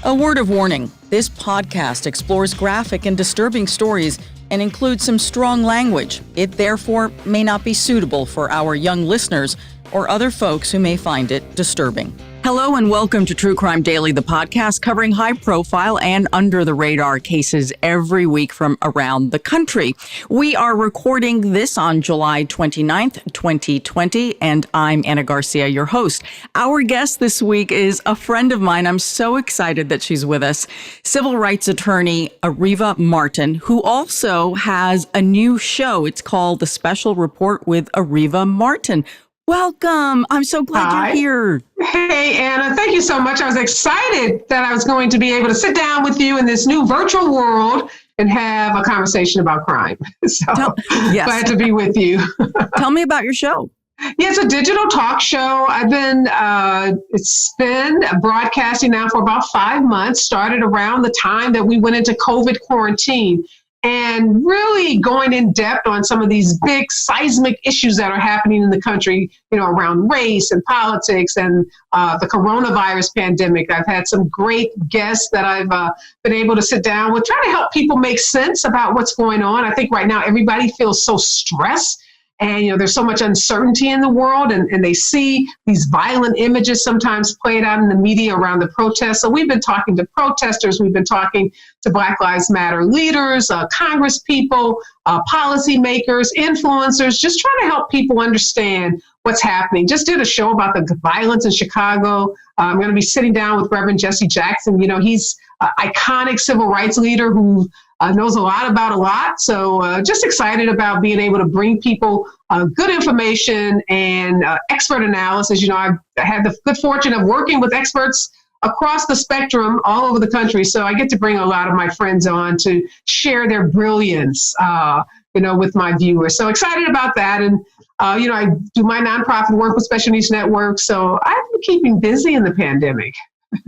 A word of warning, this podcast explores graphic and disturbing stories and includes some strong language. It therefore may not be suitable for our young listeners or other folks who may find it disturbing. Hello and welcome to True Crime Daily, the podcast covering high-profile and under-the-radar cases every week from around the country. We are recording this on July 29th, 2020, and I'm Anna Garcia, your host. Our guest this week is a friend of mine. I'm so excited that she's with us. Civil rights attorney Areva Martin, who also has a new show. It's called The Special Report with Areva Martin. Welcome. I'm so glad you're here. Hey, Anna. Thank you so much. I was excited that I was going to be able to sit down with you in this new virtual world and have a conversation about crime. So glad to be with you. Tell me about your show. Yeah, it's a digital talk show. It's been broadcasting now for about 5 months, started around the time that we went into COVID quarantine. And really going in depth on some of these big seismic issues that are happening in the country, around race and politics and the coronavirus pandemic. I've had some great guests that I've been able to sit down with, trying to help people make sense about what's going on. I think right now everybody feels so stressed. And, there's so much uncertainty in the world, and they see these violent images sometimes played out in the media around the protests. So we've been talking to protesters. We've been talking to Black Lives Matter leaders, Congress people, policymakers, influencers, just trying to help people understand what's happening. Just did a show about the violence in Chicago. I'm going to be sitting down with Reverend Jesse Jackson. He's an iconic civil rights leader who knows a lot about a lot. So just excited about being able to bring people good information and expert analysis. I've had the good fortune of working with experts across the spectrum all over the country. So I get to bring a lot of my friends on to share their brilliance, with my viewers. So excited about that. And, I do my nonprofit work with Special Needs Network. So I've been keeping busy in the pandemic.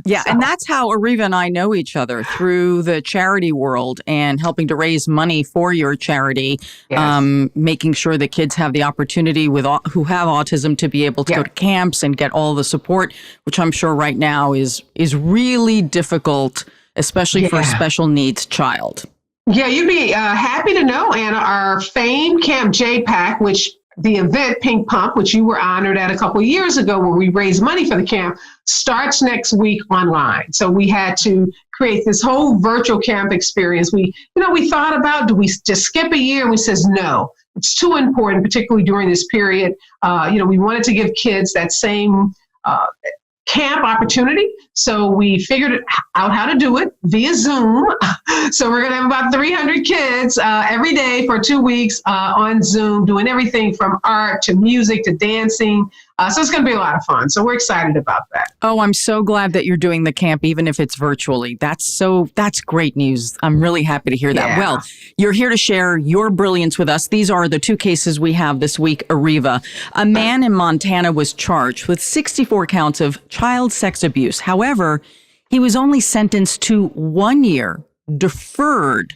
Yeah, and that's how Areva and I know each other, through the charity world and helping to raise money for your charity, yes. Making sure that kids have the opportunity who have autism to be able to go to camps and get all the support, which I'm sure right now is really difficult, especially for a special needs child. Yeah, you'd be happy to know, Anna, our famed Camp JPAC, which the event Pink Pump, which you were honored at a couple of years ago, where we raised money for the camp, starts next week online. So we had to create this whole virtual camp experience. We thought about, do we just skip a year? And we says, no, it's too important, particularly during this period. We wanted to give kids that same camp opportunity. So we figured out how to do it via Zoom. So we're going to have about 300 kids every day for 2 weeks on Zoom, doing everything from art to music to dancing. So it's going to be a lot of fun. So we're excited about that. Oh, I'm so glad that you're doing the camp, even if it's virtually. That's great news. I'm really happy to hear that. Yeah. Well, you're here to share your brilliance with us. These are the two cases we have this week, Areva. A man in Montana was charged with 64 counts of child sex abuse. However, he was only sentenced to 1 year deferred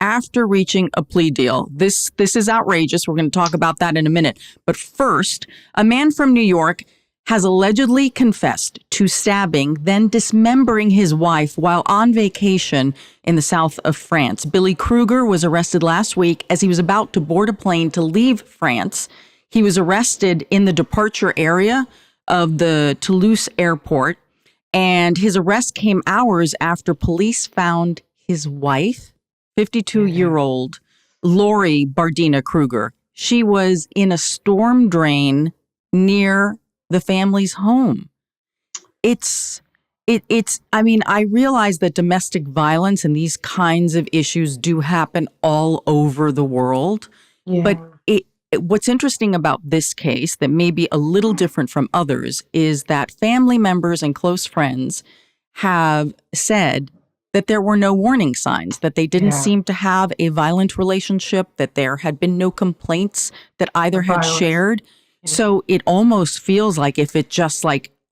after reaching a plea deal. This is outrageous. We're going to talk about that in a minute. But first, a man from New York has allegedly confessed to stabbing, then dismembering his wife while on vacation in the south of France. Billy Kruger was arrested last week as he was about to board a plane to leave France. He was arrested in the departure area of the Toulouse airport, and his arrest came hours after police found his wife, 52-year-old Lori Bardina-Kruger. She was in a storm drain near the family's home. I realize that domestic violence and these kinds of issues do happen all over the world. Yeah. But what's interesting about this case that may be a little different from others is that family members and close friends have said that there were no warning signs, that they didn't seem to have a violent relationship, that there had been no complaints that either had shared. Yeah. So it almost feels like if it just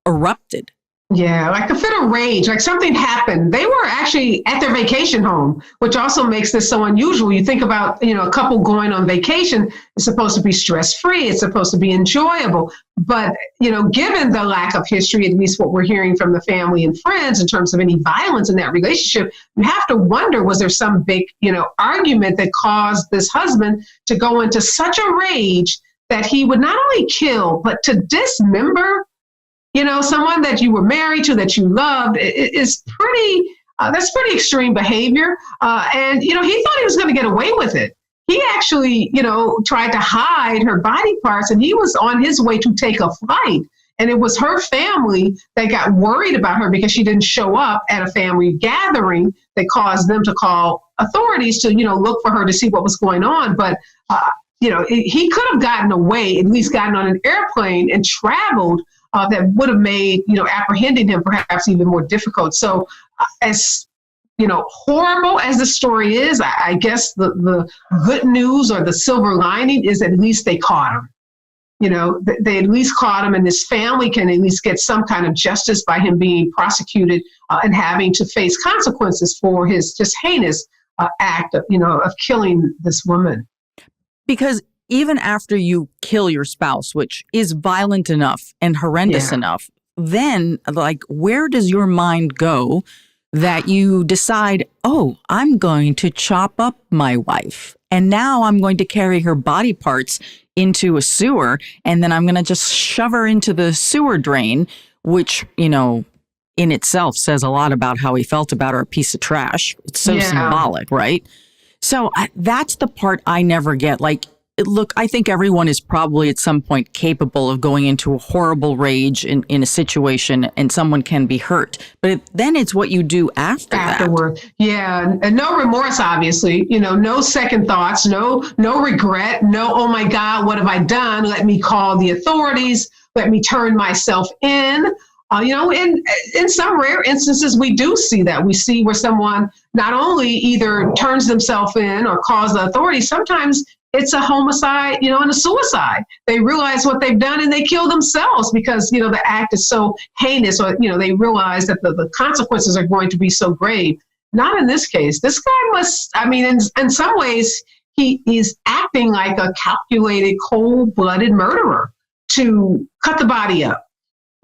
erupted. Yeah, like a fit of rage, like something happened. They were actually at their vacation home, which also makes this so unusual. You think about, a couple going on vacation, it's supposed to be stress-free. It's supposed to be enjoyable. But, given the lack of history, at least what we're hearing from the family and friends in terms of any violence in that relationship, you have to wonder, was there some big, argument that caused this husband to go into such a rage that he would not only kill, but to dismember, someone that you were married to, that you loved, is pretty, that's pretty extreme behavior. And, he thought he was going to get away with it. He actually, tried to hide her body parts, and he was on his way to take a flight. And it was her family that got worried about her because she didn't show up at a family gathering that caused them to call authorities to, look for her to see what was going on. But, he could have gotten away, at least gotten on an airplane and traveled, that would have made, apprehending him perhaps even more difficult. So as horrible as the story is, I guess the good news or the silver lining is at least they caught him. They at least caught him, and his family can at least get some kind of justice by him being prosecuted and having to face consequences for his just heinous act of killing this woman. Because even after you kill your spouse, which is violent enough and horrendous enough, then where does your mind go that you decide, oh, I'm going to chop up my wife, and now I'm going to carry her body parts into a sewer, and then I'm going to just shove her into the sewer drain, which, in itself says a lot about how he felt about her, a piece of trash. It's so symbolic, right? So that's the part I never get. Look, I think everyone is probably at some point capable of going into a horrible rage in a situation, and someone can be hurt. But then it's what you do afterward. Yeah. And no remorse, obviously, no second thoughts, no regret, no, oh my God, what have I done? Let me call the authorities. Let me turn myself in. In some rare instances, we do see that. We see where someone not only either turns themselves in or calls the authorities, sometimes it's a homicide, and a suicide. They realize what they've done and they kill themselves because, the act is so heinous, or, they realize that the consequences are going to be so grave. Not in this case. This guy in some ways, he's acting like a calculated, cold-blooded murderer to cut the body up,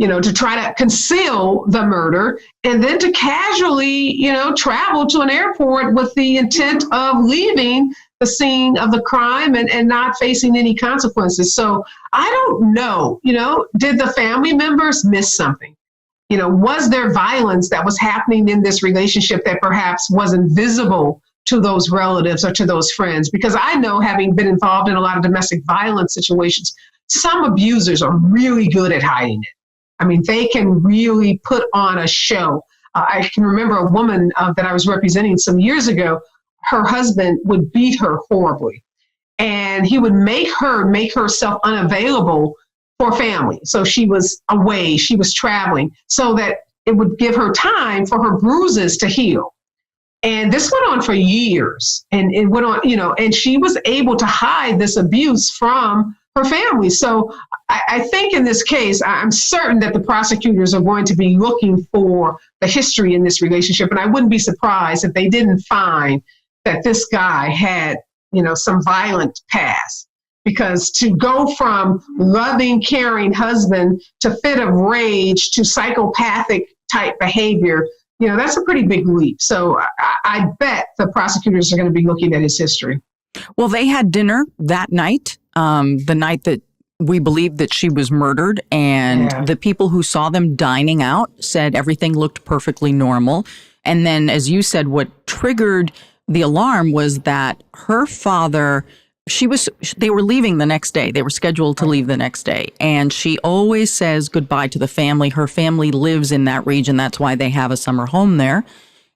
to try to conceal the murder, and then to casually, travel to an airport with the intent of leaving the scene of the crime and not facing any consequences. So I don't know, did the family members miss something? Was there violence that was happening in this relationship that perhaps wasn't visible to those relatives or to those friends? Because I know, having been involved in a lot of domestic violence situations, some abusers are really good at hiding it. They can really put on a show. I can remember a woman that I was representing some years ago. Her husband would beat her horribly, and he would make herself unavailable for family. So she was away, she was traveling, so that it would give her time for her bruises to heal. And this went on for years, and it went on, and she was able to hide this abuse from her family. So I think in this case, I'm certain that the prosecutors are going to be looking for the history in this relationship. And I wouldn't be surprised if they didn't find that this guy had, some violent past. Because to go from loving, caring husband to fit of rage to psychopathic type behavior, that's a pretty big leap. So I bet the prosecutors are going to be looking at his history. Well, they had dinner that night, the night that we believe that she was murdered. And the people who saw them dining out said everything looked perfectly normal. And then, as you said, what triggered the alarm was that her father, they were leaving the next day. They were scheduled to leave the next day. And she always says goodbye to the family. Her family lives in that region. That's why they have a summer home there.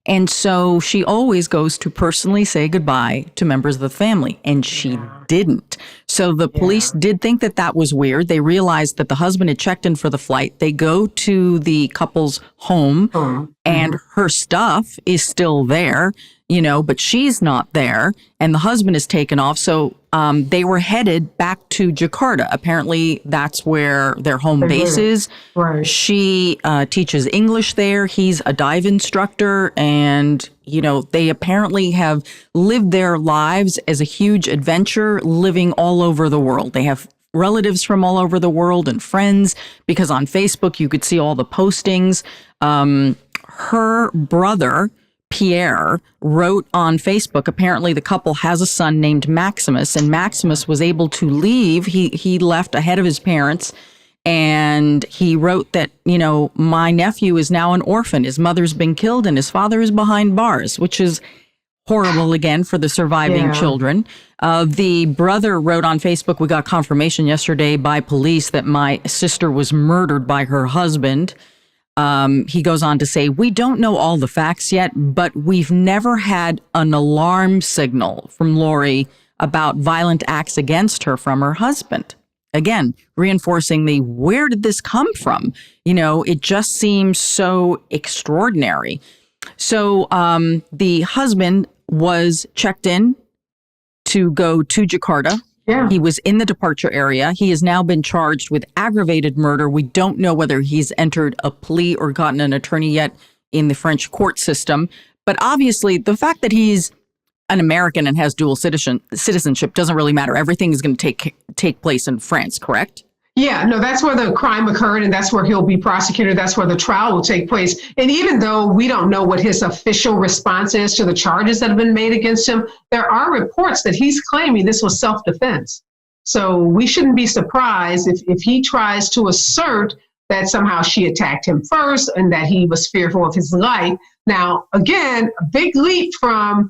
And so she always goes to personally say goodbye to members of the family, and she didn't. So the police did think that that was weird. They realized that the husband had checked in for the flight. They go to the couple's home, and her stuff is still there, but she's not there, and the husband is taken off. So they were headed back to Jakarta. Apparently, that's where their home base is. Right. She teaches English there. He's a dive instructor. And, they apparently have lived their lives as a huge adventure, living all over the world. They have relatives from all over the world and friends, because on Facebook you could see all the postings. Her brother, Pierre, wrote on Facebook, apparently the couple has a son named Maximus, and Maximus was able to leave. He left ahead of his parents, and he wrote that, my nephew is now an orphan. His mother's been killed and his father is behind bars, which is horrible again for the surviving children. The brother wrote on Facebook, we got confirmation yesterday by police that my sister was murdered by her husband. He goes on to say, we don't know all the facts yet, but we've never had an alarm signal from Lori about violent acts against her from her husband. Again, reinforcing where did this come from? It just seems so extraordinary. So the husband was checked in to go to Jakarta. Yeah. He was in the departure area. He has now been charged with aggravated murder. We don't know whether he's entered a plea or gotten an attorney yet in the French court system. But obviously, the fact that he's an American and has dual citizenship doesn't really matter. Everything is going to take place in France, correct? Yeah, no, that's where the crime occurred, and that's where he'll be prosecuted. That's where the trial will take place. And even though we don't know what his official response is to the charges that have been made against him, there are reports that he's claiming this was self-defense. So we shouldn't be surprised if he tries to assert that somehow she attacked him first and that he was fearful of his life. Now, again, a big leap from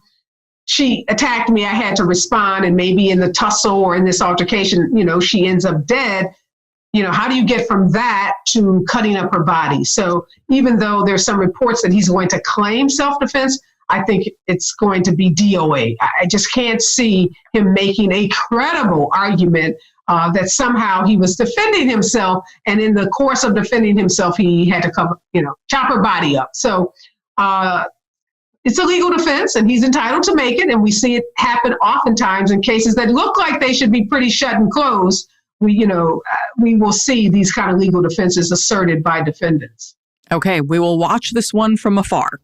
she attacked me, I had to respond, and maybe in the tussle or in this altercation, she ends up dead. How do you get from that to cutting up her body? So even though there's some reports that he's going to claim self-defense, I think it's going to be DOA. I just can't see him making a credible argument that somehow he was defending himself, and in the course of defending himself, he had to chop her body up. So it's a legal defense, and he's entitled to make it, and we see it happen oftentimes in cases that look like they should be pretty shut and closed. We will see these kind of legal defenses asserted by defendants. Okay, we will watch this one from afar.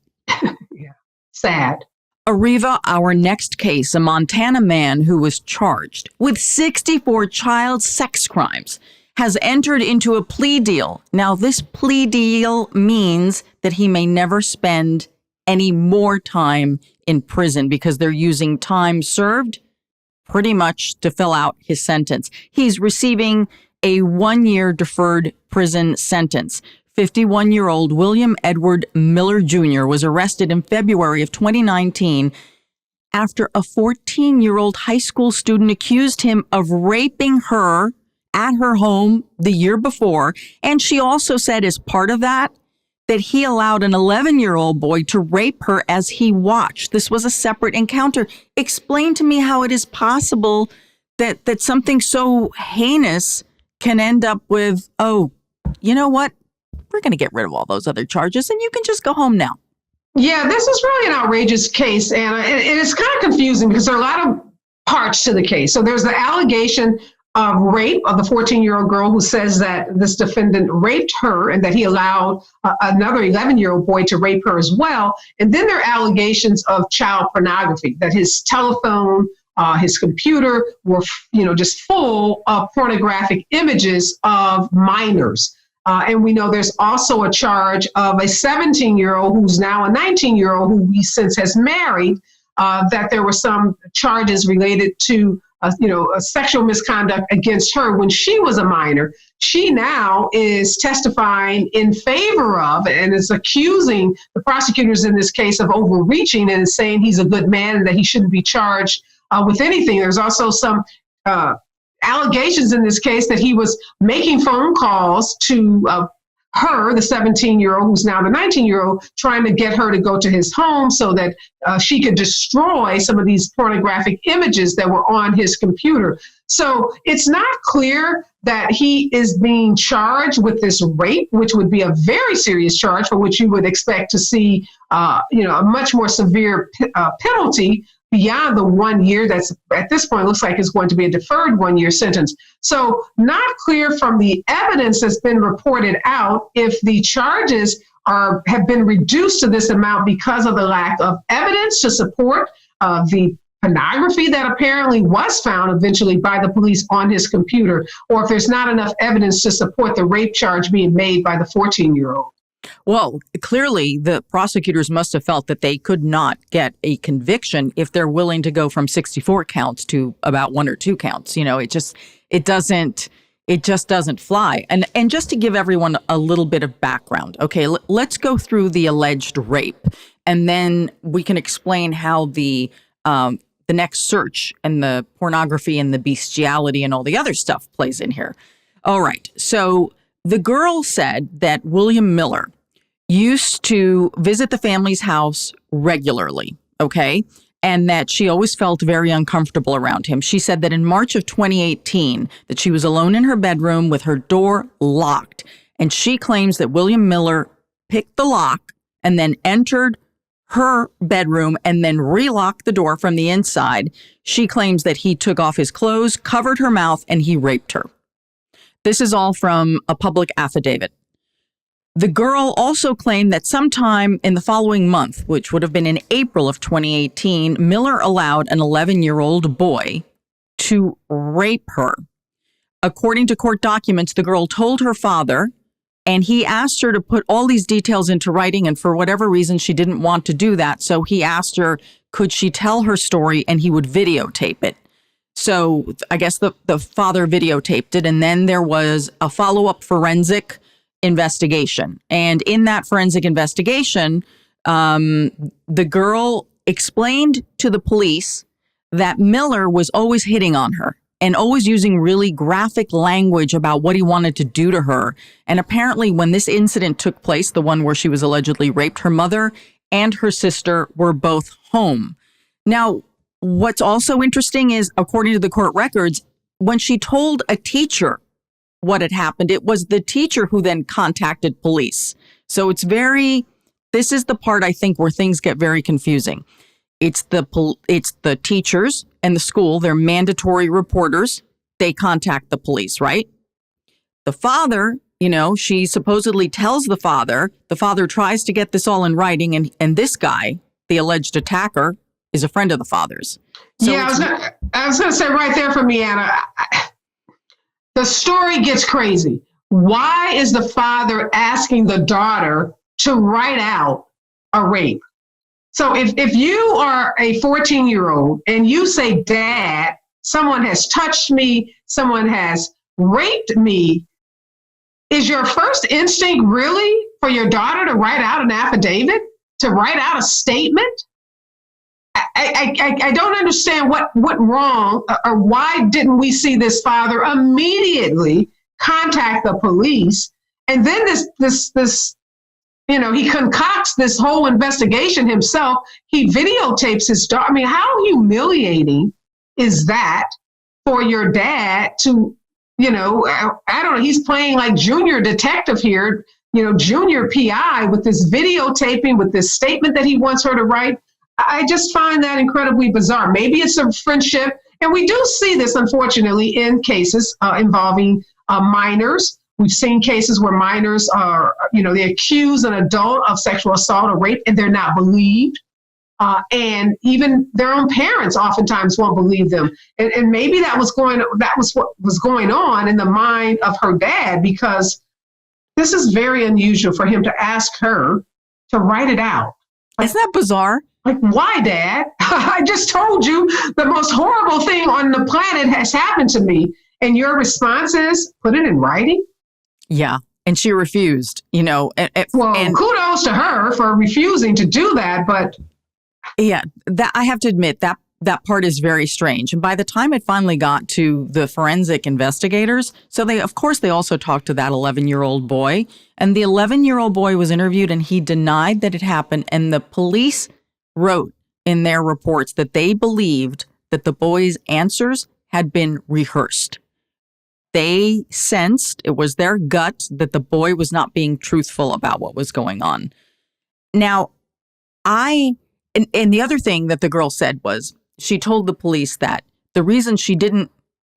Yeah, sad. Ariva, our next case, a Montana man who was charged with 64 child sex crimes, has entered into a plea deal. Now, this plea deal means that he may never spend any more time in prison because they're using time served pretty much to fill out his sentence. He's receiving a 1-year deferred prison sentence. 51-year-old William Edward Miller Jr. was arrested in February of 2019 after a 14-year-old high school student accused him of raping her at her home the year before. And she also said as part of that he allowed an 11-year-old boy to rape her as he watched. This was a separate encounter. Explain to me how it is possible that something so heinous can end up with, oh, you know what? We're going to get rid of all those other charges and you can just go home now. Yeah, this is really an outrageous case, Anna. And it's kind of confusing because there are a lot of parts to the case. So there's the allegation of rape of the 14-year-old girl who says that this defendant raped her and that he allowed another 11-year-old boy to rape her as well. And then there are allegations of child pornography, that his telephone, his computer were, just full of pornographic images of minors. And we know there's also a charge of a 17-year-old who's now a 19-year-old who we since has married, that there were some charges related to a sexual misconduct against her when she was a minor. She now is testifying in favor of and is accusing the prosecutors in this case of overreaching and is saying he's a good man and that he shouldn't be charged with anything. There's also some allegations in this case that he was making phone calls to her, the 17-year-old, who's now the 19-year-old, trying to get her to go to his home so that she could destroy some of these pornographic images that were on his computer. So it's not clear that he is being charged with this rape, which would be a very serious charge for which you would expect to see, a much more severe penalty beyond the 1 year that's at this point looks like it's going to be a deferred 1-year sentence. So not clear from the evidence that's been reported out if the charges have been reduced to this amount because of the lack of evidence to support the pornography that apparently was found eventually by the police on his computer, or if there's not enough evidence to support the rape charge being made by the 14-year-old. Well, clearly the prosecutors must have felt that they could not get a conviction if they're willing to go from 64 counts to about 1 or 2 counts. It just doesn't fly. And just to give everyone a little bit of background, okay, let's go through the alleged rape, and then we can explain how the next search and the pornography and the bestiality and all the other stuff plays in here. All right. So the girl said that William Miller used to visit the family's house regularly, okay, and that she always felt very uncomfortable around him. She said that in March of 2018, that she was alone in her bedroom with her door locked, and she claims that William Miller picked the lock and then entered her bedroom and then relocked the door from the inside. She claims that he took off his clothes, covered her mouth, and he raped her. This is all from a public affidavit. The girl also claimed that sometime in the following month, which would have been in April of 2018, Miller allowed an 11-year-old boy to rape her. According to court documents, the girl told her father, and he asked her to put all these details into writing, and for whatever reason, she didn't want to do that. So he asked her, could she tell her story, and he would videotape it. So I guess the father videotaped it, and then there was a follow-up forensic investigation. And in that forensic investigation, the girl explained to the police that Miller was always hitting on her and always using really graphic language about what he wanted to do to her. And apparently when this incident took place, the one where she was allegedly raped, her mother and her sister were both home. Now, what's also interesting is, according to the court records, when she told a teacher what had happened, it was the teacher who then contacted police. So this is the part I think where things get very confusing. It's the teachers and the school, they're mandatory reporters. They contact the police, right? The father, she supposedly tells the father tries to get this all in writing, and this guy, the alleged attacker, is a friend of the father's. So yeah, I was going to say right there for me, Anna, the story gets crazy. Why is the father asking the daughter to write out a rape? So if you are a 14-year-old and you say, Dad, someone has touched me, someone has raped me, is your first instinct really for your daughter to write out an affidavit, to write out a statement? I don't understand what went wrong, or why didn't we see this father immediately contact the police? And then this he concocts this whole investigation himself. He videotapes his daughter. I mean, how humiliating is that for your dad to, I don't know, he's playing like junior detective here, junior PI with this videotaping, with this statement that he wants her to write. I just find that incredibly bizarre. Maybe it's a friendship. And we do see this, unfortunately, in cases involving minors. We've seen cases where minors are, they accuse an adult of sexual assault or rape, and they're not believed. And even their own parents oftentimes won't believe them. And maybe that was what was going on in the mind of her dad, because this is very unusual for him to ask her to write it out. Isn't that bizarre? Like, why, Dad? I just told you the most horrible thing on the planet has happened to me. And your response is, put it in writing? Yeah. And she refused, Well, kudos to her for refusing to do that. But yeah, that I have to admit that part is very strange. And by the time it finally got to the forensic investigators, so they also talked to that 11-year-old boy. And the 11-year-old boy was interviewed, and he denied that it happened. And the police wrote in their reports that they believed that the boy's answers had been rehearsed. They sensed, it was their gut, that the boy was not being truthful about what was going on. Now, and the other thing that the girl said was, she told the police that the reason she didn't,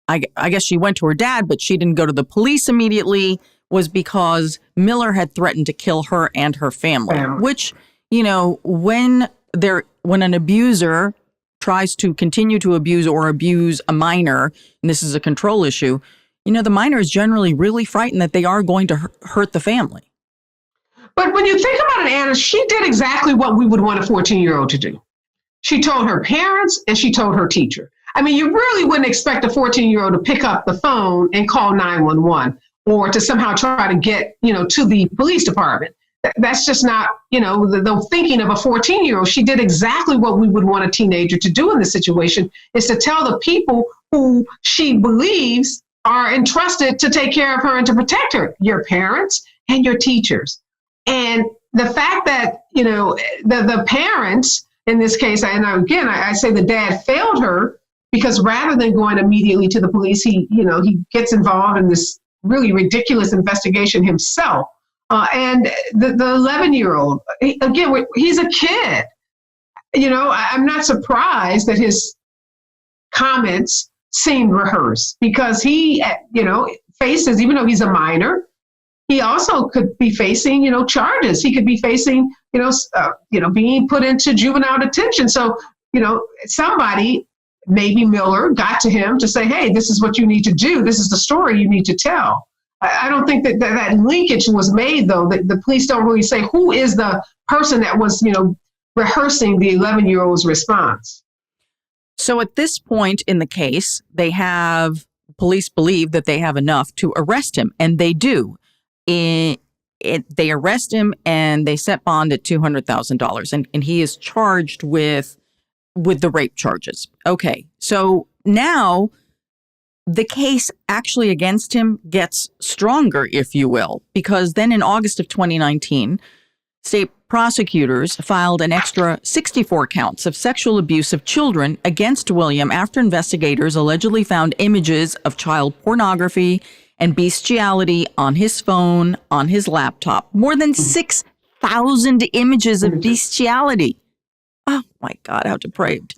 I guess she went to her dad, but she didn't go to the police immediately, was because Miller had threatened to kill her and her family, which, when an abuser tries to continue to abuse a minor, and this is a control issue, the minor is generally really frightened that they are going to hurt the family. But when you think about it, Anna, she did exactly what we would want a 14-year-old to do. She told her parents and she told her teacher. I mean, you really wouldn't expect a 14-year-old to pick up the phone and call 911 or to somehow try to get, to the police department. That's just not, the thinking of a 14-year-old. She did exactly what we would want a teenager to do in this situation, is to tell the people who she believes are entrusted to take care of her and to protect her, your parents and your teachers. And the fact that, the parents, in this case, and again, I say the dad failed her because rather than going immediately to the police, he gets involved in this really ridiculous investigation himself. And the 11-year-old, again, he's a kid. I'm not surprised that his comments seemed rehearsed because he, faces, even though he's a minor, he also could be facing, charges. He could be facing, being put into juvenile detention. So, somebody, maybe Miller, got to him to say, hey, this is what you need to do. This is the story you need to tell. I don't think that linkage was made, though. That the police don't really say who is the person that was, rehearsing the 11-year-old's response. So at this point in the case, police believe that they have enough to arrest him, and they do. They arrest him and they set bond at $200,000, and he is charged with the rape charges. Okay, so now the case actually against him gets stronger, if you will, because then in August of 2019, state prosecutors filed an extra 64 counts of sexual abuse of children against William after investigators allegedly found images of child pornography and bestiality on his phone, on his laptop. More than 6,000 images of bestiality. Oh my God, how depraved.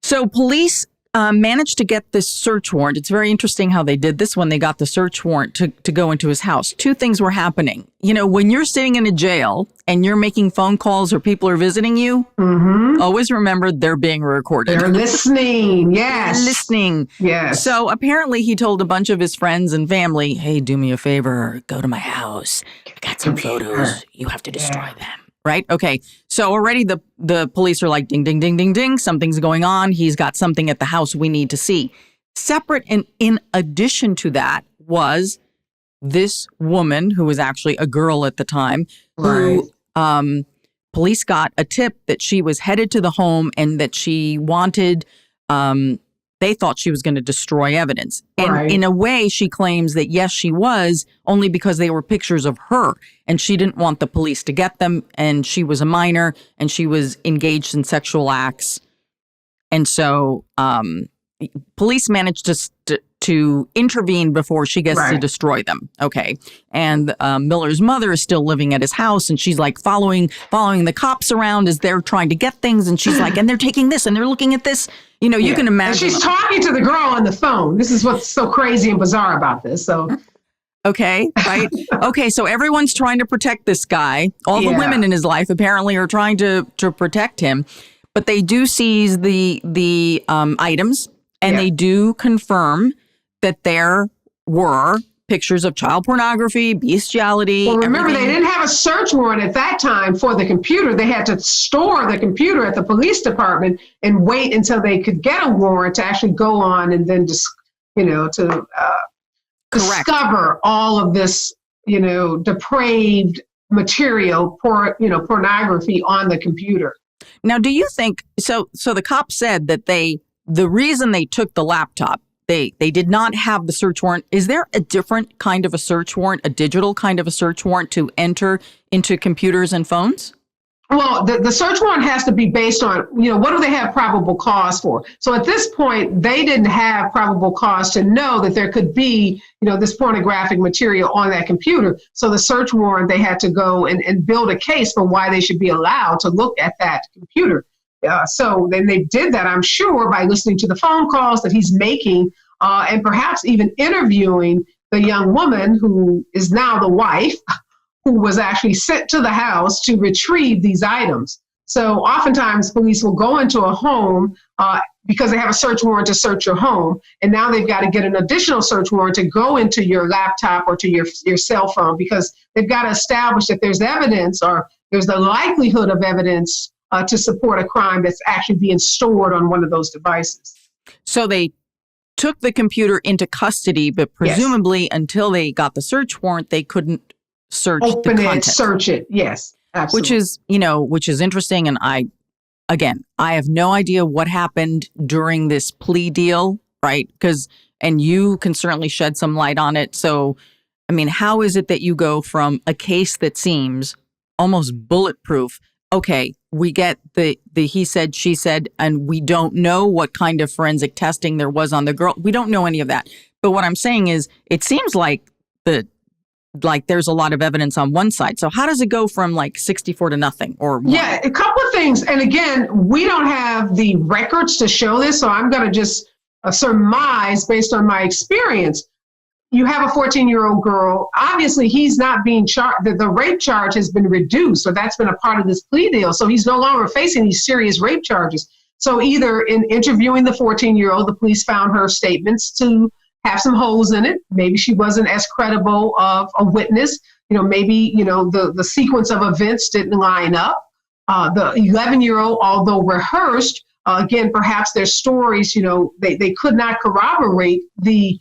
So police managed to get this search warrant. It's very interesting how they did this when they got the search warrant to go into his house. Two things were happening. When you're sitting in a jail and you're making phone calls or people are visiting you, always remember they're being recorded. They're listening. Yes. They're listening. Yes. So apparently he told a bunch of his friends and family, hey, do me a favor, go to my house. I got some photos. You have to destroy them. Right? Okay. So already the police are like, ding, ding, ding, ding, ding. Something's going on. He's got something at the house we need to see. Separate and in addition to that was this woman who was actually a girl at the time, who police got a tip that she was headed to the home and that she wanted, they thought she was going to destroy evidence. And in a way, she claims that, yes, she was, only because they were pictures of her. And she didn't want the police to get them. And she was a minor and she was engaged in sexual acts. And so police managed to intervene before she gets to destroy them. Okay. And Miller's mother is still living at his house, and she's like following the cops around as they're trying to get things. And she's like, and they're taking this and they're looking at this. You can imagine. And she's talking to the girl on the phone. This is what's so crazy and bizarre about this. So. Okay, right? Okay, so everyone's trying to protect this guy. All the women in his life apparently are trying to protect him. But they do seize the items, and they do confirm that there were pictures of child pornography, bestiality. Well, remember, they didn't have a search warrant at that time for the computer. They had to store the computer at the police department and wait until they could get a warrant to actually go on and then just, discover all of this, depraved material, pornography on the computer. Now, do you think, so the cops said that the reason they took the laptop, they did not have the search warrant. Is there a different kind of a search warrant, a digital kind of a search warrant to enter into computers and phones? Well, the search warrant has to be based on, what do they have probable cause for? So at this point, they didn't have probable cause to know that there could be, this pornographic material on that computer. So the search warrant, they had to go and build a case for why they should be allowed to look at that computer. So then they did that, I'm sure, by listening to the phone calls that he's making and perhaps even interviewing the young woman who is now the wife, who was actually sent to the house to retrieve these items. So oftentimes police will go into a home because they have a search warrant to search your home. And now they've got to get an additional search warrant to go into your laptop or to your cell phone, because they've got to establish that there's evidence, or there's the likelihood of evidence to support a crime that's actually being stored on one of those devices. So they took the computer into custody, but presumably until they got the search warrant, they couldn't search the content. Search it. Yes, absolutely. Which is interesting. And I have no idea what happened during this plea deal, right? And you can certainly shed some light on it. So, I mean, how is it that you go from a case that seems almost bulletproof? Okay, we get the he said, she said, and we don't know what kind of forensic testing there was on the girl. We don't know any of that. But what I'm saying is, it seems like there's a lot of evidence on one side. So how does it go from 64 to nothing or one? Yeah, a couple of things. And again, we don't have the records to show this, so I'm going to just surmise based on my experience. You have a 14-year-old girl. Obviously, he's not being charged. The rape charge has been reduced, so that's been a part of this plea deal. So he's no longer facing these serious rape charges. So either in interviewing the 14-year-old, the police found her statements to have some holes in it. Maybe she wasn't as credible of a witness. Maybe, the sequence of events didn't line up. The 11-year-old, although rehearsed, again, perhaps their stories, they could not corroborate the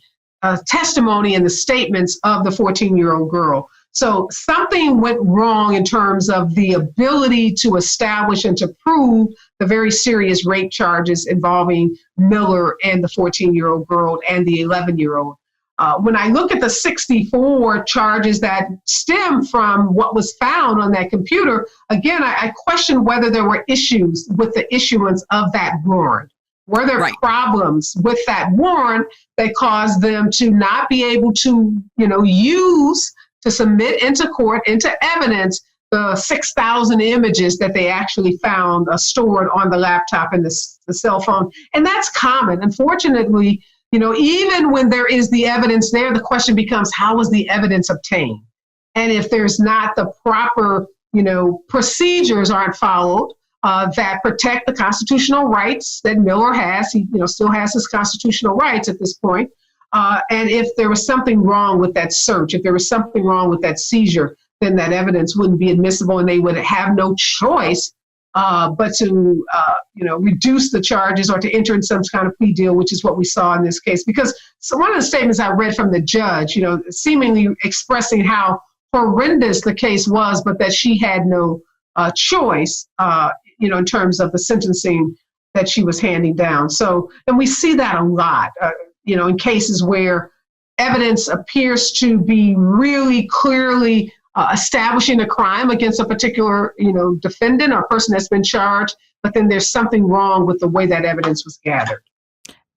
testimony and the statements of the 14-year-old girl. So something went wrong in terms of the ability to establish and to prove the very serious rape charges involving Miller and the 14-year-old girl and the 11-year-old. When I look at the 64 charges that stem from what was found on that computer, again, I question whether there were issues with the issuance of that warrant. Were there problems with that warrant that caused them to not be able to, use to submit into court, into evidence, the 6,000 images that they actually found stored on the laptop and the cell phone? And that's common. Unfortunately, even when there is the evidence there, the question becomes, how was the evidence obtained? And if there's not the proper, procedures aren't followed, that protect the constitutional rights that Miller has. He, still has his constitutional rights at this point. And if there was something wrong with that search, if there was something wrong with that seizure, then that evidence wouldn't be admissible, and they would have no choice but to, reduce the charges or to enter in some kind of plea deal, which is what we saw in this case. Because one of the statements I read from the judge, seemingly expressing how horrendous the case was, but that she had no choice, in terms of the sentencing that she was handing down. So, and we see that a lot, in cases where evidence appears to be really clearly establishing a crime against a particular, defendant or person that's been charged, but then there's something wrong with the way that evidence was gathered.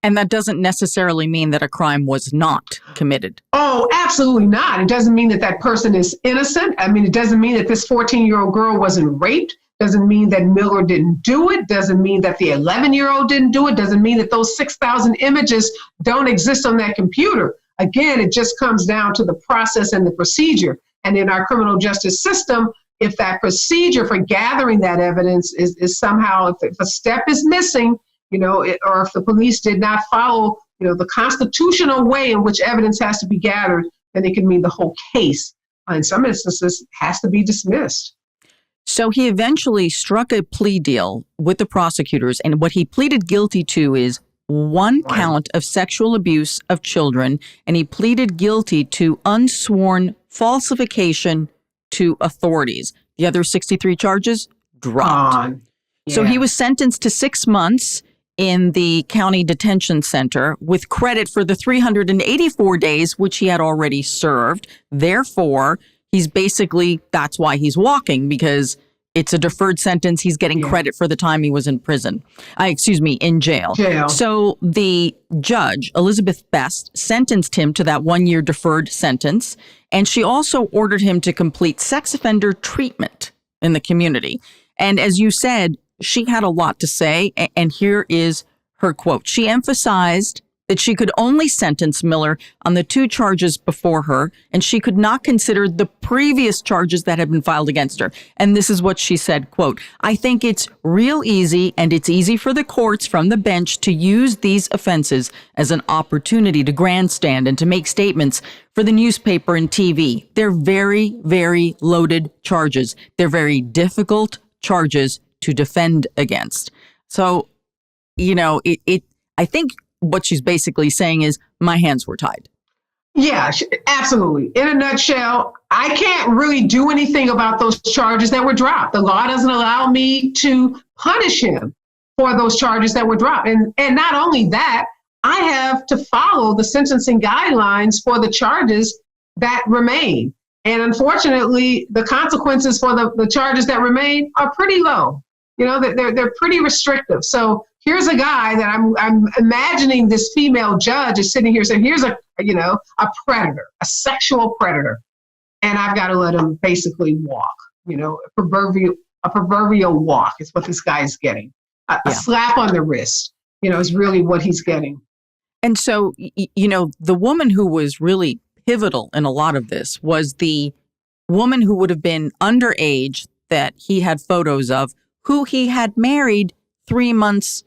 And that doesn't necessarily mean that a crime was not committed. Oh, absolutely not. It doesn't mean that that person is innocent. I mean, it doesn't mean that this 14-year-old girl wasn't raped. Doesn't mean that Miller didn't do it. Doesn't mean that the 11-year-old didn't do it. Doesn't mean that those 6,000 images don't exist on that computer. Again, it just comes down to the process and the procedure. And in our criminal justice system, if that procedure for gathering that evidence is somehow, if a step is missing, or if the police did not follow, the constitutional way in which evidence has to be gathered, then it can mean the whole case, in some instances, has to be dismissed. So he eventually struck a plea deal with the prosecutors, and what he pleaded guilty to is one count of sexual abuse of children, and he pleaded guilty to unsworn falsification to authorities. The other 63 charges dropped. So he was sentenced to 6 months in the county detention center with credit for the 384 days, which he had already served. Therefore, that's why he's walking, because it's a deferred sentence. He's getting credit for the time he was in prison. In jail. So the judge, Elizabeth Best, sentenced him to that 1-year deferred sentence. And she also ordered him to complete sex offender treatment in the community. And as you said, she had a lot to say. And here is her quote. She emphasized that she could only sentence Miller on the 2 charges before her, and she could not consider the previous charges that had been filed against her. And this is what she said, quote, "I think it's real easy, and it's easy for the courts from the bench to use these offenses as an opportunity to grandstand and to make statements for the newspaper and TV. They're very, very loaded charges. They're very difficult charges to defend against." So, I think what she's basically saying is my hands were tied. Yeah, absolutely. In a nutshell, I can't really do anything about those charges that were dropped. The law doesn't allow me to punish him for those charges that were dropped. And not only that, I have to follow the sentencing guidelines for the charges that remain. And unfortunately, the consequences for the charges that remain are pretty low. They're pretty restrictive. So here's a guy that I'm imagining this female judge is sitting here saying, here's a predator, a sexual predator. And I've got to let him basically walk, a proverbial walk is what this guy is getting. A slap on the wrist, is really what he's getting. And so, the woman who was really pivotal in a lot of this was the woman who would have been underage that he had photos of, who he had married 3 months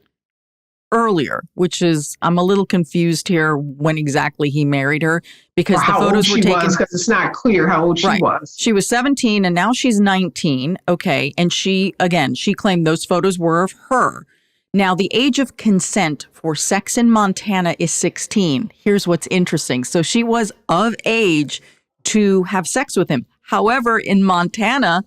earlier, which is, I'm a little confused here when exactly he married her, because the photos were taken. Because it's not clear how old she was. She was 17 and now she's 19. Okay. And she claimed those photos were of her. Now, the age of consent for sex in Montana is 16. Here's what's interesting. So she was of age to have sex with him. However, in Montana,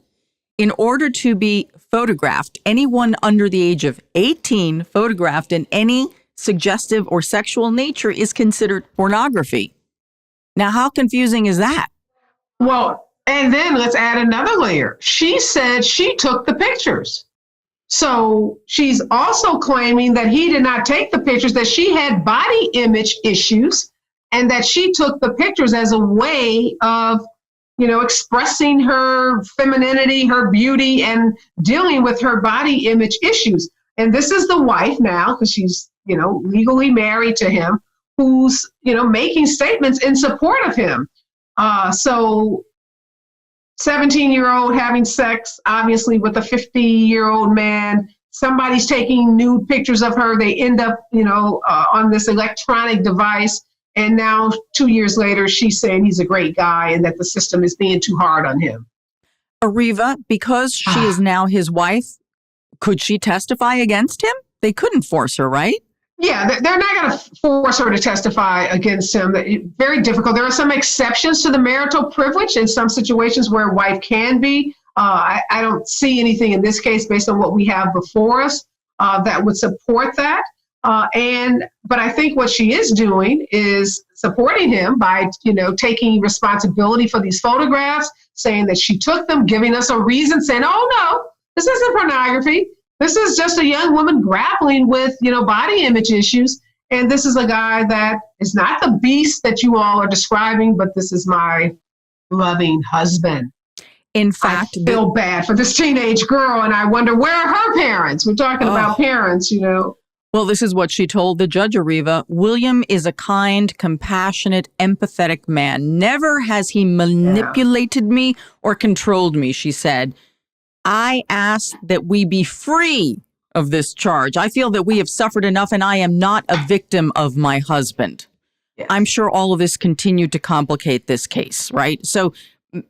in order to be photographed, anyone under the age of 18 photographed in any suggestive or sexual nature is considered pornography. Now, how confusing is that? Well, and then let's add another layer. She said she took the pictures. So she's also claiming that he did not take the pictures, that she had body image issues, and that she took the pictures as a way of expressing her femininity, her beauty, and dealing with her body image issues. And this is the wife now, because she's, legally married to him, who's, making statements in support of him. So 17-year-old having sex, obviously, with a 50-year-old man. Somebody's taking nude pictures of her. They end up, on this electronic device. And now 2 years later, she's saying he's a great guy and that the system is being too hard on him. Ariva, because she is now his wife, could she testify against him? They couldn't force her, right? Yeah, they're not going to force her to testify against him. Very difficult. There are some exceptions to the marital privilege in some situations where a wife can be. I don't see anything in this case based on what we have before us that would support that. But I think what she is doing is supporting him by, taking responsibility for these photographs, saying that she took them, giving us a reason, saying, oh, no, this isn't pornography. This is just a young woman grappling with, body image issues. And this is a guy that is not the beast that you all are describing, but this is my loving husband. In fact, I feel bad for this teenage girl, and I wonder, where are her parents? We're talking about parents, Well, this is what she told the judge, Ariva. William is a kind, compassionate, empathetic man. Never has he manipulated me or controlled me, she said. I ask that we be free of this charge. I feel that we have suffered enough and I am not a victim of my husband. Yes. I'm sure all of this continued to complicate this case, right? So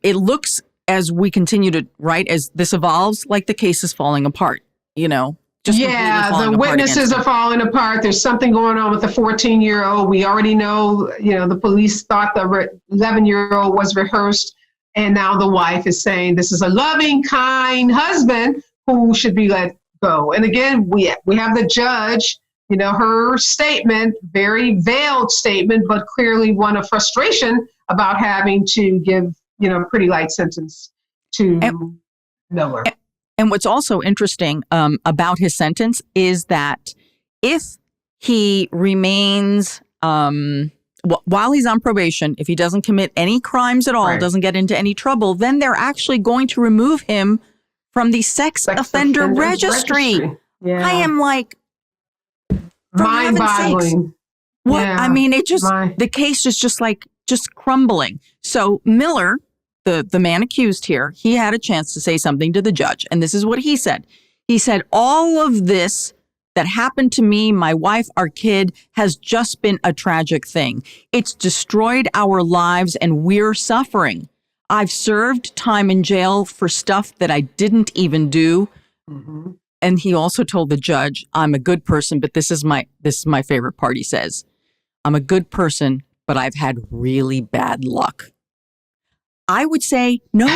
it looks, as we continue to, as this evolves, like the case is falling apart, the witnesses are falling apart. There's something going on with the 14-year-old. We already know, the police thought the 11-year-old was rehearsed. And now the wife is saying this is a loving, kind husband who should be let go. And again, we have the judge, her statement, very veiled statement, but clearly one of frustration about having to give, a pretty light sentence to Miller. And what's also interesting about his sentence is that if he remains, while he's on probation, if he doesn't commit any crimes at all, doesn't get into any trouble, then they're actually going to remove him from the sex offender registry. Yeah. I am like, mind-boggling. What? Yeah, I mean, the case is just crumbling. So Miller, the man accused here, he had a chance to say something to the judge. And this is what he said. He said, all of this that happened to me, my wife, our kid, has just been a tragic thing. It's destroyed our lives and we're suffering. I've served time in jail for stuff that I didn't even do. Mm-hmm. And he also told the judge, I'm a good person, but this is my favorite part. He says, I'm a good person, but I've had really bad luck. I would say, no,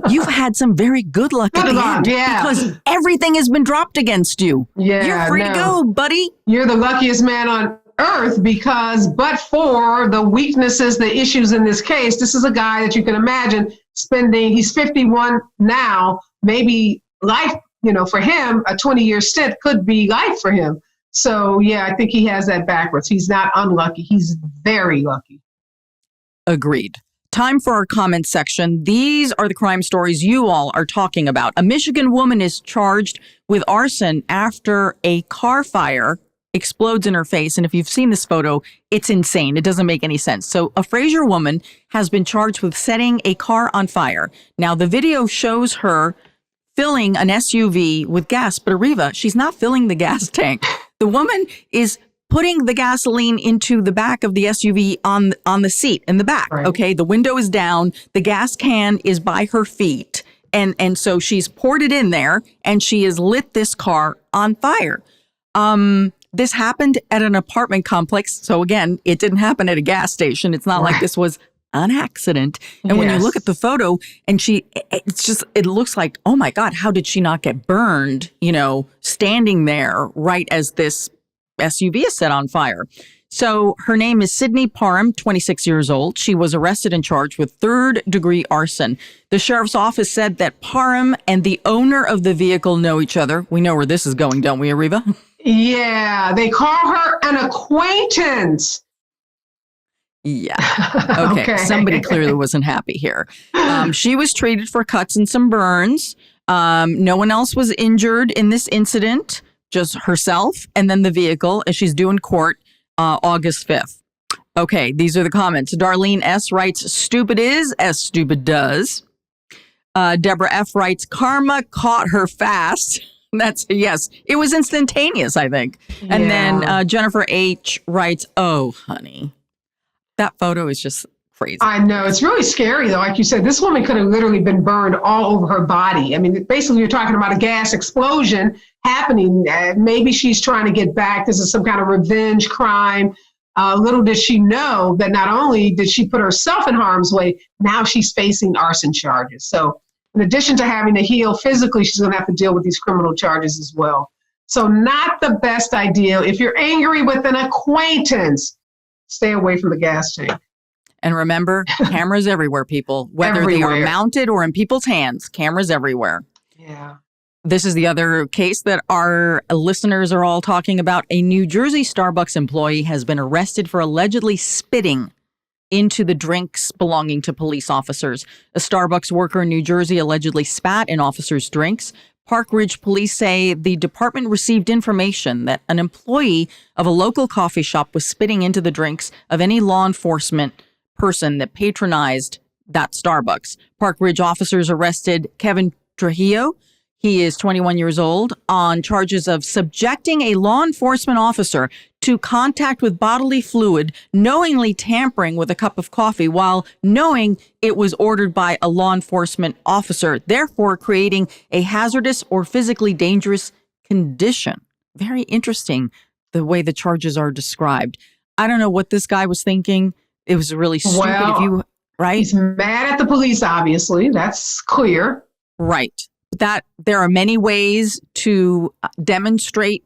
you've had some very good luck at the end because everything has been dropped against you. Yeah, you're free to go, buddy. You're the luckiest man on earth because but for the weaknesses, the issues in this case, this is a guy that you can imagine he's 51 now, maybe life, for him, a 20-year stint could be life for him. So, yeah, I think he has that backwards. He's not unlucky. He's very lucky. Agreed. Time for our comment section. These are the crime stories you all are talking about. A Michigan woman is charged with arson after a car fire explodes in her face. And if you've seen this photo, it's insane. It doesn't make any sense. So a Fraser woman has been charged with setting a car on fire. Now, the video shows her filling an SUV with gas, but Ariva, she's not filling the gas tank. The woman is putting the gasoline into the back of the SUV on the seat in the back. Right. Okay, the window is down. The gas can is by her feet. And so she's poured it in there and she has lit this car on fire. This happened at an apartment complex. So again, it didn't happen at a gas station. It's not like this was an accident. And when you look at the photo and it looks like, oh my God, how did she not get burned, standing there right as this SUV is set on fire. So her name is Sydney Parham, 26 years old. She was arrested and charged with third-degree arson. The sheriff's office said that Parham and the owner of the vehicle know each other. We know where this is going, don't we, Ariva? Yeah, they call her an acquaintance. Yeah. Okay. Somebody clearly wasn't happy here. She was treated for cuts and some burns. No one else was injured in this incident. Just herself and then the vehicle, as she's due in court August 5th. Okay, these are the comments. Darlene S. writes, stupid is as stupid does. Deborah F. writes, karma caught her fast. That's yes. It was instantaneous, I think. And then Jennifer H. writes, oh, honey, that photo is just crazy. I know. It's really scary, though. Like you said, this woman could have literally been burned all over her body. I mean, basically, you're talking about a gas explosion happening. Maybe she's trying to get back. This is some kind of revenge crime. Little did she know that not only did she put herself in harm's way, now she's facing arson charges. So in addition to having to heal physically, she's going to have to deal with these criminal charges as well. So not the best idea. If you're angry with an acquaintance, stay away from the gas tank. And remember, cameras everywhere, people. Whether they are mounted or in people's hands, cameras everywhere. Yeah. This is the other case that our listeners are all talking about. A New Jersey Starbucks employee has been arrested for allegedly spitting into the drinks belonging to police officers. A Starbucks worker in New Jersey allegedly spat in officers' drinks. Park Ridge police say the department received information that an employee of a local coffee shop was spitting into the drinks of any law enforcement person that patronized that Starbucks. Park Ridge officers arrested Kevin Trujillo. He is 21 years old on charges of subjecting a law enforcement officer to contact with bodily fluid, knowingly tampering with a cup of coffee while knowing it was ordered by a law enforcement officer, therefore creating a hazardous or physically dangerous condition. Very interesting the way the charges are described. I don't know what this guy was thinking. It was really stupid right? He's mad at the police, obviously. That's clear. Right. That there are many ways to demonstrate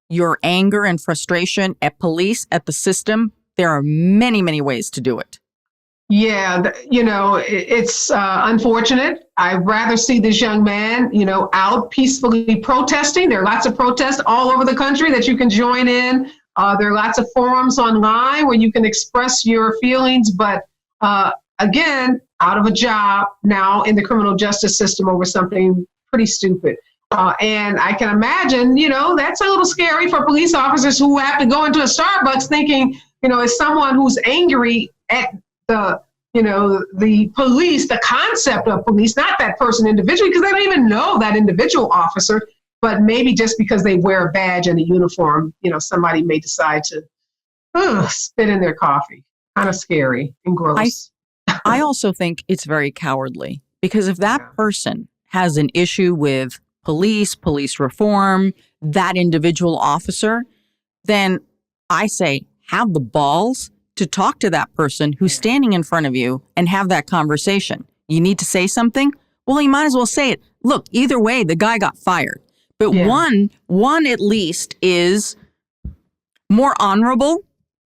your anger and frustration at police, at the system. There are many, many ways to do it. Yeah, it's unfortunate. I'd rather see this young man, out peacefully protesting. There are lots of protests all over the country that you can join in. There are lots of forums online where you can express your feelings. But again, out of a job now in the criminal justice system over something pretty stupid. And I can imagine, that's a little scary for police officers who have to go into a Starbucks thinking, as someone who's angry at the police, the concept of police, not that person individually, because they don't even know that individual officer, but maybe just because they wear a badge and a uniform, somebody may decide to spit in their coffee. Kind of scary and gross. I also think it's very cowardly, because if that person has an issue with police reform, that individual officer, then I say have the balls to talk to that person who's standing in front of you and have that conversation. You need to say something? Well, you might as well say it. Look, either way, the guy got fired. But one at least is more honorable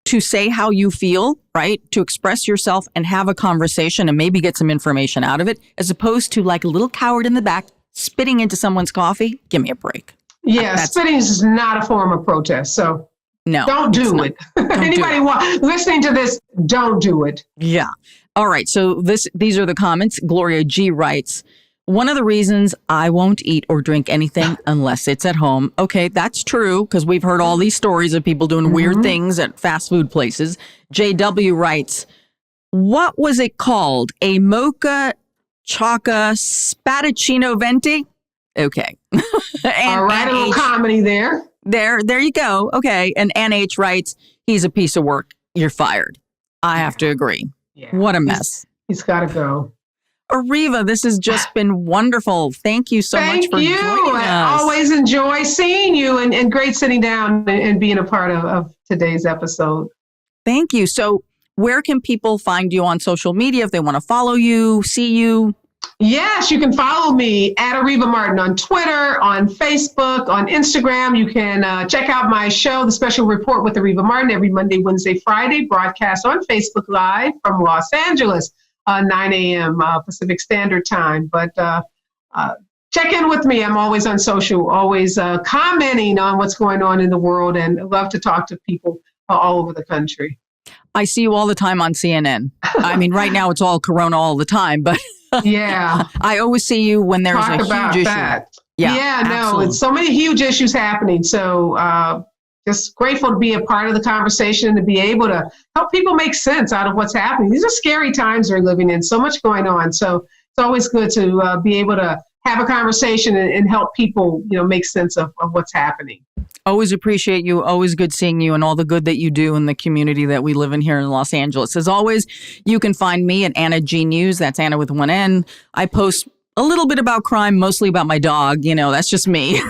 to say how you feel, right? To express yourself and have a conversation and maybe get some information out of it, as opposed to like a little coward in the back spitting into someone's coffee. Give me a break. Yeah, spitting is not a form of protest. So no, don't do it. Anybody listening to this, don't do it. Yeah. All right. So these are the comments. Gloria G writes, one of the reasons I won't eat or drink anything unless it's at home. Okay, that's true, because we've heard all these stories of people doing weird things at fast food places. JW writes, what was it called? A mocha choca spattuccino venti? Okay. And all right, a little comedy there. There you go. Okay. And NH writes, he's a piece of work. You're fired. I have to agree. Yeah. What a mess. He's got to go. Ariva, this has just been wonderful. Thank you so much for joining us. I always enjoy seeing you and great sitting down and being a part of today's episode. Thank you. So where can people find you on social media if they want to follow you, see you? Yes, you can follow me at Areva Martin on Twitter, on Facebook, on Instagram. You can check out my show, The Special Report with Ariva Martin, every Monday, Wednesday, Friday, broadcast on Facebook Live from Los Angeles, 9 a.m. Pacific Standard Time. But check in with me. I'm always on social, always commenting on what's going on in the world, and I love to talk to people all over the country. I see you all the time on CNN. I mean, right now it's all Corona all the time, but yeah, I always see you when there's a huge issue. That. Yeah, no, it's so many huge issues happening. So just grateful to be a part of the conversation and to be able to help people make sense out of what's happening. These are scary times we're living in, so much going on. So it's always good to be able to have a conversation and help people, make sense of what's happening. Always appreciate you. Always good seeing you and all the good that you do in the community that we live in here in Los Angeles. As always, you can find me at Anna G News. That's Anna with one N. I post a little bit about crime, mostly about my dog. That's just me.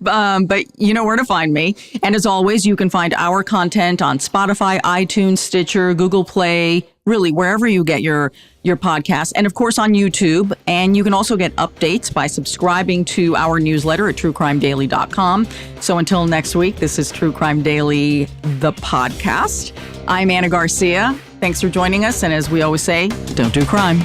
But you know where to find me. And as always, you can find our content on Spotify, iTunes, Stitcher, Google Play, really wherever you get your podcasts, and of course on YouTube. And you can also get updates by subscribing to our newsletter at truecrimedaily.com. So until next week, this is True Crime Daily, the podcast. I'm Anna Garcia. Thanks for joining us. And as we always say, don't do crime.